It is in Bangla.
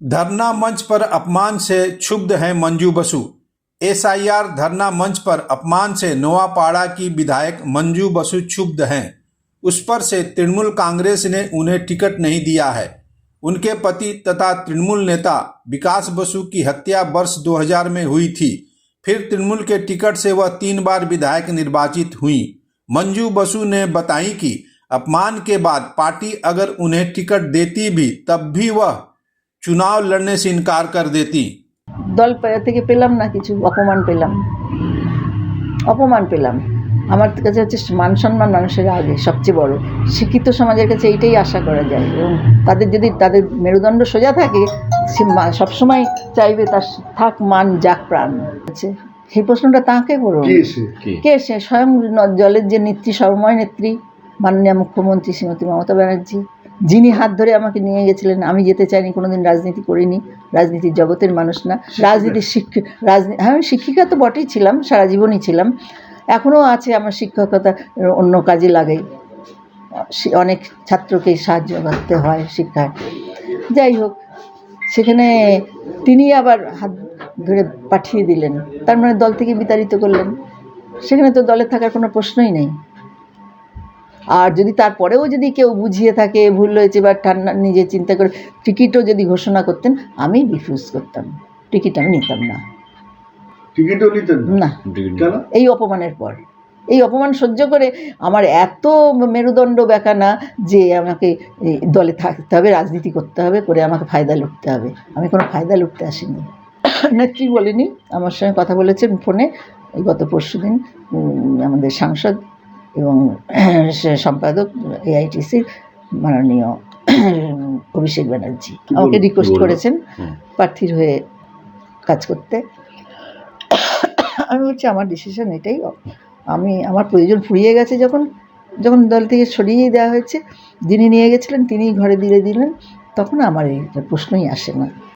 धरना मंच पर अपमान से क्षुब्ध हैं मंजू बसु। एसआईआर धरना मंच पर अपमान से नोआपाड़ा की विधायक मंजू बसु क्षुब्ध हैं। उस पर से तृणमूल कांग्रेस ने उन्हें टिकट नहीं दिया है। उनके पति तथा तृणमूल नेता विकास बसु की हत्या वर्ष 2000 में हुई थी। फिर तृणमूल के टिकट से वह 3 बार विधायक निर्वाचित हुई। मंजू बसु ने बताई कि अपमान के बाद पार्टी अगर उन्हें टिकट देती भी तब भी वह चुनाव लड़ने से इनकार कर देती। দল থেকে পেলাম না, কিছু অপমান পেলাম। আমার কাছে হচ্ছে মান সম্মান মানুষের আগে সবচেয়ে বড়। শিক্ষিত সমাজের কাছে এইটাই আশা করা যায়, এবং তাদের যদি তাদের মেরুদণ্ড সোজা থাকে সে সবসময় চাইবে তার থাক মান যাক প্রাণ। আছে সেই প্রশ্নটা তাঁকে করুন, কে সে? স্বয়ং জলের যে নেত্রী, সর্বময় নেত্রী, মাননীয় মুখ্যমন্ত্রী শ্রীমতী মমতা ব্যানার্জি, যিনি হাত ধরে আমাকে নিয়ে গেছিলেন। আমি যেতে চাইনি, কোনোদিন রাজনীতি করিনি, রাজনীতির জগতের মানুষ না, রাজনীতির হ্যাঁ আমি শিক্ষিকা তো বটেই ছিলাম, সারা জীবনই ছিলাম, এখনও আছে। আমার শিক্ষকতা অন্য কাজে লাগাই, অনেক ছাত্রকে সাহায্য করতে হয় শিক্ষায়। যাই হোক, সেখানে তিনি আবার হাত ধরে পাঠিয়ে দিলেন, তার মানে দল থেকে বিতাড়িত করলেন। সেখানে তো দলে থাকার কোনো প্রশ্নই নেই। আর যদি তারপরেও যদি কেউ বুঝিয়ে থাকে ভুল হয়েছে বা ঠান্ডা নিজে চিন্তা করে টিকিটও যদি ঘোষণা করতেন, আমি রিফিউজ করতাম, টিকিট আমি নিতাম না। টিকিটও নিতেন না? কেন? এই অপমানের পর, এই অপমান সহ্য করে আমার এত মেরুদণ্ড বেঁকা না যে আমাকে দলে থাকতে হবে, রাজনীতি করতে হবে, করে আমাকে ফায়দা লুটতে হবে। আমি কোনো ফায়দা লুটতে আসিনি। নেত্রী বলিনি, আমার সঙ্গে কথা বলেছেন ফোনে এই গত পরশুদিন আমাদের সাংসদ এবং সম্পাদক এআইটিসির মাননীয় অভিষেক ব্যানার্জি আমাকে রিকোয়েস্ট করেছেন প্রার্থীর হয়ে কাজ করতে। আমি বলছি আমার ডিসিশন এটাই, আমি আমার প্রয়োজন ফুরিয়ে গেছে। যখন দল থেকে সরিয়ে দেওয়া হয়েছে, যিনি নিয়ে গেছিলেন তিনিই ঘরে দিয়ে দিলেন, তখন আমার এই প্রশ্নই আসে না।